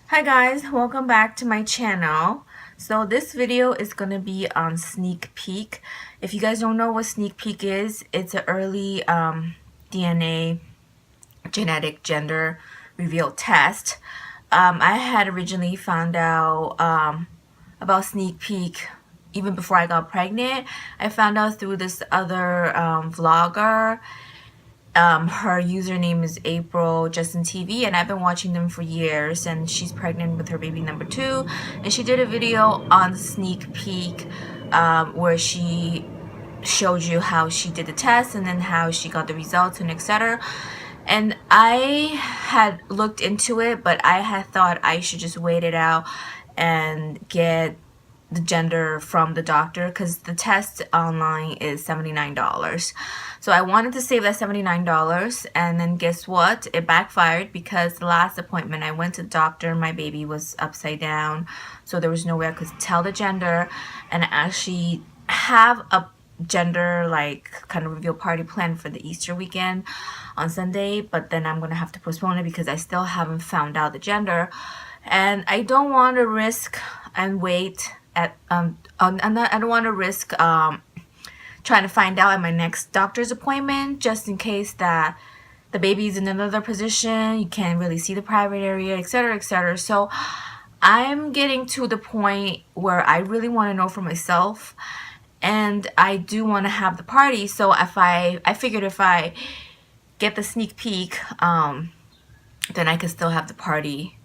Hi guys, welcome back to my channel. So this video is going to be on Sneak Peek. If you guys don't know what Sneak Peek is, it's an early DNA genetic gender reveal test. I had originally found out about Sneak Peek even before I got pregnant. I found out through this other vlogger. Her username is April Justin TV, and I've been watching them for years, and she's pregnant with her baby number 2, and she did a video on Sneak Peek where she showed you how she did the test and then how she got the results and etc. And I had looked into it, but I had thought I should just wait it out and get the gender from the doctor because the test online is $79. So I wanted to save that $79, and then guess what? It backfired because the last appointment I went to the doctor, my baby was upside down, so there was no way I could tell the gender and actually have a gender like kind of reveal party planned for the Easter weekend on Sunday, but then I'm gonna have to postpone it because I still haven't found out the gender, and I don't want to risk and wait at I don't want to risk trying to find out at my next doctor's appointment just in case that the baby's in another position, you can't really see the private area, etc., etc. So I'm getting to the point where I really want to know for myself, and I do want to have the party. So if I figured if I get the sneak peek, then I could still have the party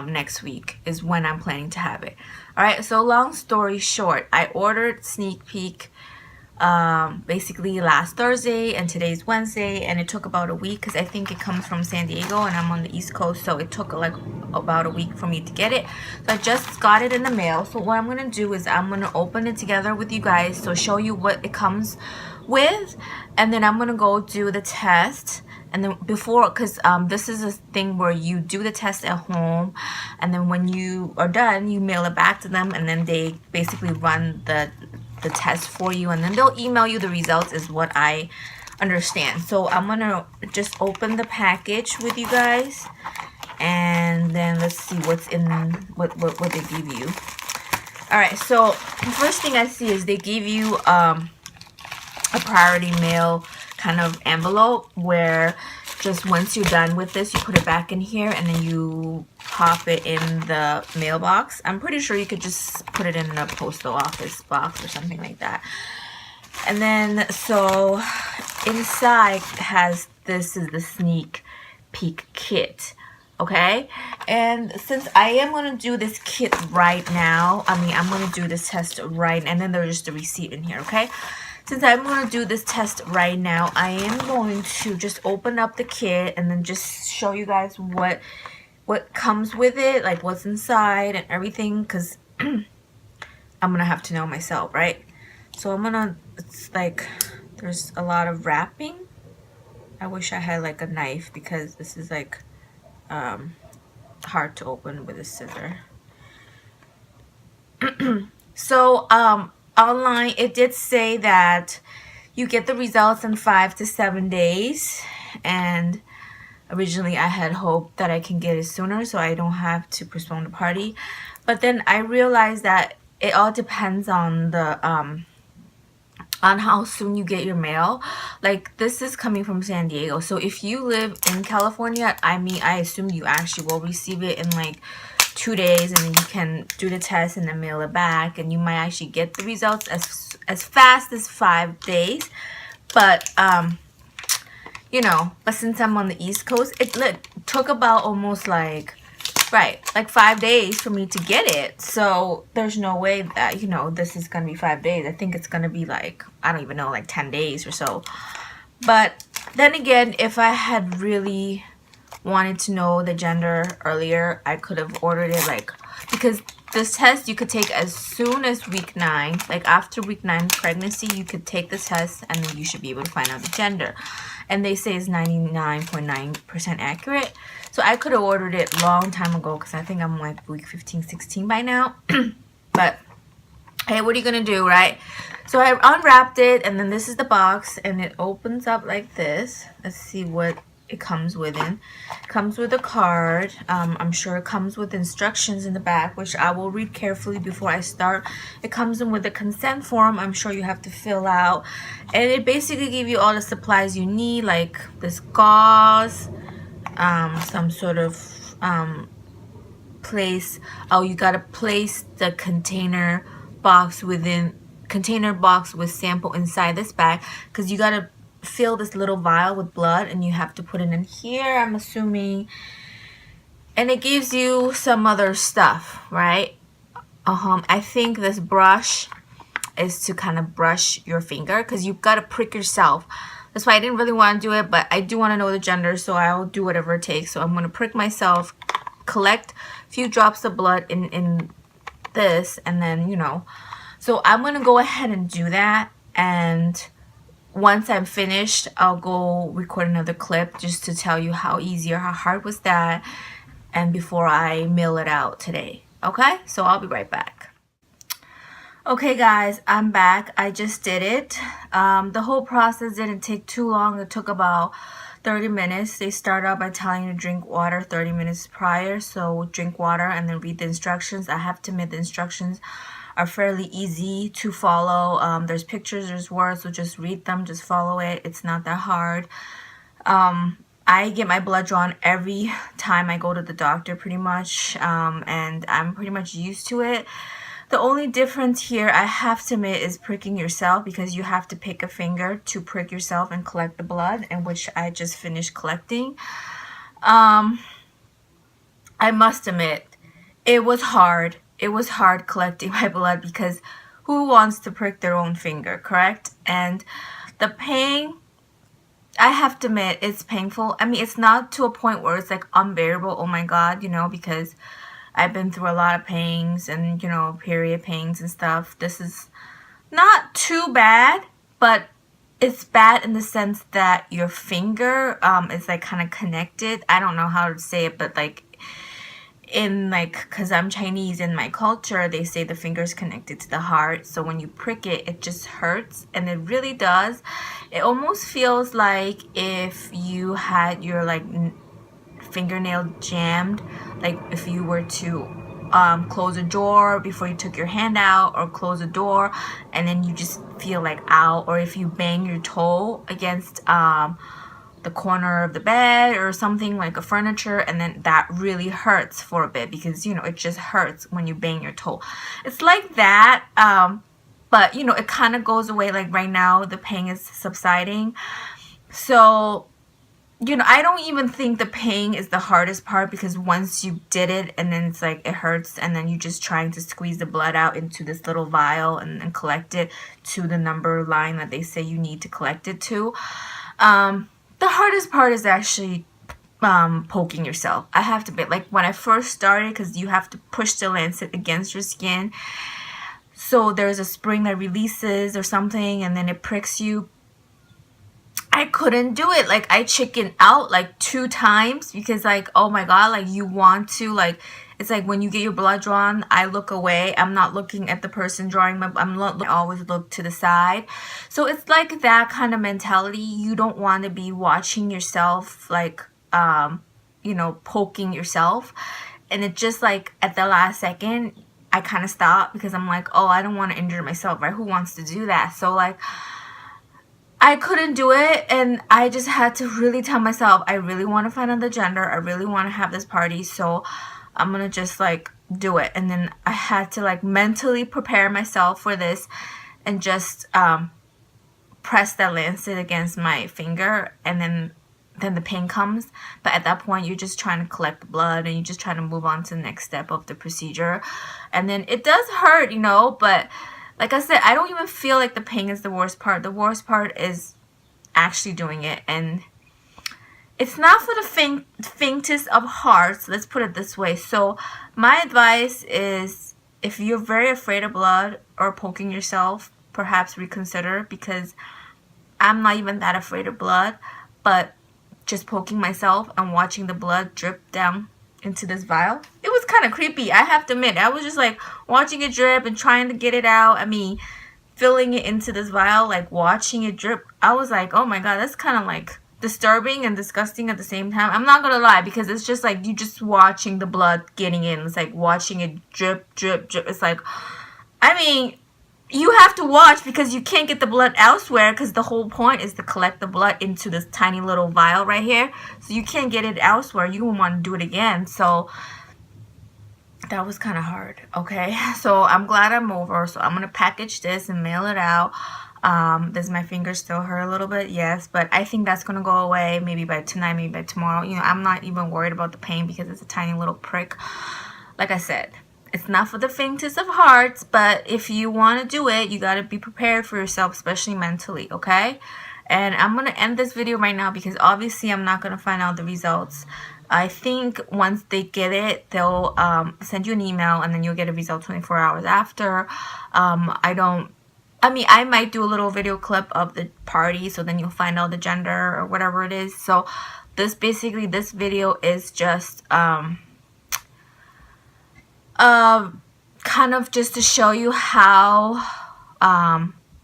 next week is when I'm planning to have it. Alright, so long story short, I ordered Sneak Peek basically last Thursday, and today's Wednesday, and it took about a week because I think it comes from San Diego and I'm on the East Coast, so it took like about a week for me to get it. So I just got it in the mail. So what I'm gonna do is I'm gonna open it together with you guys, so show you what it comes with, and then I'm gonna go do the test. And then before, because this is a thing where you do the test at home, and then when you are done, you mail it back to them, and then they basically run the test for you, and then they'll email you the results is what I understand. So I'm gonna just open the package with you guys, and then let's see what's in what they give you. All right, so the first thing I see is they give you a priority mail kind of envelope where just once you're done with this, you put it back in here and then you pop it in the mailbox. I'm pretty sure you could just put it in a postal office box or something like that. And then so inside has, this is the Sneak Peek kit. Okay, and since I am going to do this kit right now, I'm going to do this test right, and then there's just a receipt in here, okay? Since I'm going to do this test right now, I am going to just open up the kit and then just show you guys what comes with it, like what's inside and everything, because I'm going to have to know myself, right? So I'm going to, it's like, there's a lot of wrapping. I wish I had like a knife because this is like hard to open with a scissor. So, online, it did say that you get the results in 5 to 7 days, and originally I had hoped that I can get it sooner so I don't have to postpone the party, but then I realized that it all depends on the on how soon you get your mail. Like, this is coming from San Diego, so if you live in California, I assume you actually will receive it in like 2 days, and then you can do the test and then mail it back, and you might actually get the results as fast as 5 days. But you know, but since I'm on the East Coast, it took about almost like 5 days for me to get it. So there's no way that, you know, this is gonna be 5 days. I think it's gonna be like, I don't even know, like 10 days or so. But then again, if I had really wanted to know the gender earlier, I could have ordered it, like, because this test you could take as soon as week 9. Like after week 9 pregnancy, you could take the test and then you should be able to find out the gender, and they say it's 99.9% accurate. So I could have ordered it long time ago because I think I'm like week 15, 16 by now. But hey, what are you gonna do, right? So I unwrapped it, and then this is the box, and it opens up like this. Let's see what it comes within. It comes with a card. I'm sure it comes with instructions in the back, which I will read carefully before I start. It comes in with a consent form. I'm sure you have to fill out, and it basically gives you all the supplies you need, like this gauze, some sort of place. Oh, you gotta place the container box with sample inside this bag, because you gotta fill this little vial with blood and you have to put it in here, I'm assuming, and it gives you some other stuff, right? I think this brush is to kind of brush your finger, because you've got to prick yourself. That's why I didn't really want to do it, but I do want to know the gender, so I'll do whatever it takes. So I'm going to prick myself, collect a few drops of blood in this, and then, you know, so I'm going to go ahead and do that, and once I'm finished, I'll go record another clip just to tell you how easy or how hard was that, and before I mail it out today. Okay, so I'll be right back. Okay guys, I'm back. I just did it. The whole process didn't take too long. It took about 30 minutes. They start out by telling you to drink water 30 minutes prior, so drink water and then read the instructions. I have to admit, the instructions are fairly easy to follow. There's pictures, there's words, so just read them, just follow it. It's not that hard. I get my blood drawn every time I go to the doctor pretty much, and I'm pretty much used to it. The only difference here, I have to admit, is pricking yourself, because you have to pick a finger to prick yourself and collect the blood, and which I just finished collecting. I must admit, it was hard. It was hard collecting my blood, because who wants to prick their own finger, correct? And the pain, I have to admit, it's painful. I mean, it's not to a point where it's like unbearable, oh my god, you know, because I've been through a lot of pains and, you know, period pains and stuff. This is not too bad, but it's bad in the sense that your finger is like kind of connected. I don't know how to say it, but like because I'm Chinese, in my culture, they say the finger is connected to the heart. So when you prick it, it just hurts, and it really does. It almost feels like if you had your like fingernail jammed, like if you were to close a door before you took your hand out, or close a door and then you just feel like ow, or if you bang your toe against the corner of the bed or something, like a furniture, and then that really hurts for a bit, because, you know, it just hurts when you bang your toe. It's like that, but, you know, it kind of goes away. Like right now, the pain is subsiding. So, you know, I don't even think the pain is the hardest part, because once you did it and then it's like it hurts, and then you're just trying to squeeze the blood out into this little vial and collect it to the number line that they say you need to collect it to. The hardest part is actually poking yourself. I have to admit, like when I first started, because you have to push the lancet against your skin, so there's a spring that releases or something, and then it pricks you. I couldn't do it. Like I chickened out like 2 times, because like, oh my god, like you want to, like, it's like when you get your blood drawn, I look away. I'm not looking at the person drawing my, I always look to the side. So it's like that kind of mentality. You don't want to be watching yourself, like, you know, poking yourself. And it just like at the last second, I kind of stopped, because I'm like, oh, I don't want to injure myself, right? Who wants to do that? So like, I couldn't do it, and I just had to really tell myself, I really want to find out the gender. I really want to have this party, so I'm gonna just like do it. And then I had to like mentally prepare myself for this, and just press that lancet against my finger, and then the pain comes. But at that point, you're just trying to collect the blood, and you're just trying to move on to the next step of the procedure. And then it does hurt, you know, but like I said, I don't even feel like the pain is the worst part. The worst part is actually doing it. And it's not for the faintest of hearts, let's put it this way. So my advice is, if you're very afraid of blood or poking yourself, perhaps reconsider, because I'm not even that afraid of blood, but just poking myself and watching the blood drip down into this vial, it was kind of creepy, I have to admit. I was just like watching it drip and trying to get it out. I mean, filling it into this vial, like watching it drip, I was like, oh my god, that's kind of like disturbing and disgusting at the same time. I'm not gonna lie, because it's just like you just watching the blood getting in. It's like watching it drip, drip, drip. It's like, I mean, you have to watch because you can't get the blood elsewhere, because the whole point is to collect the blood into this tiny little vial right here. So you can't get it elsewhere. You won't want to do it again. So that was kind of hard. Okay, so I'm glad I'm over. So I'm gonna package this and mail it out. Does my finger still hurt a little bit? Yes, but I think that's gonna go away maybe by tonight, maybe by tomorrow. You know, I'm not even worried about the pain because it's a tiny little prick. Like I said, it's not for the faintest of hearts, but if you want to do it, you got to be prepared for yourself, especially mentally, okay? And I'm going to end this video right now because obviously I'm not going to find out the results. I think once they get it, they'll send you an email and then you'll get a result 24 hours after. I might do a little video clip of the party, so then you'll find out the gender or whatever it is. So this video is just kind of just to show you how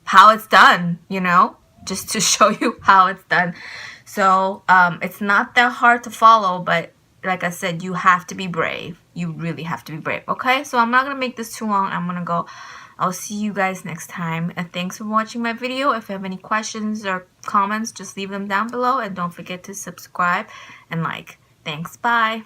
it's done, you know, just to show you how it's done. So it's not that hard to follow, but like I said, you have to be brave. You really have to be brave. Okay, so I'm not gonna make this too long. I'm gonna go. I'll see you guys next time, and thanks for watching my video. If you have any questions or comments, just leave them down below, and don't forget to subscribe and like. Thanks. Bye.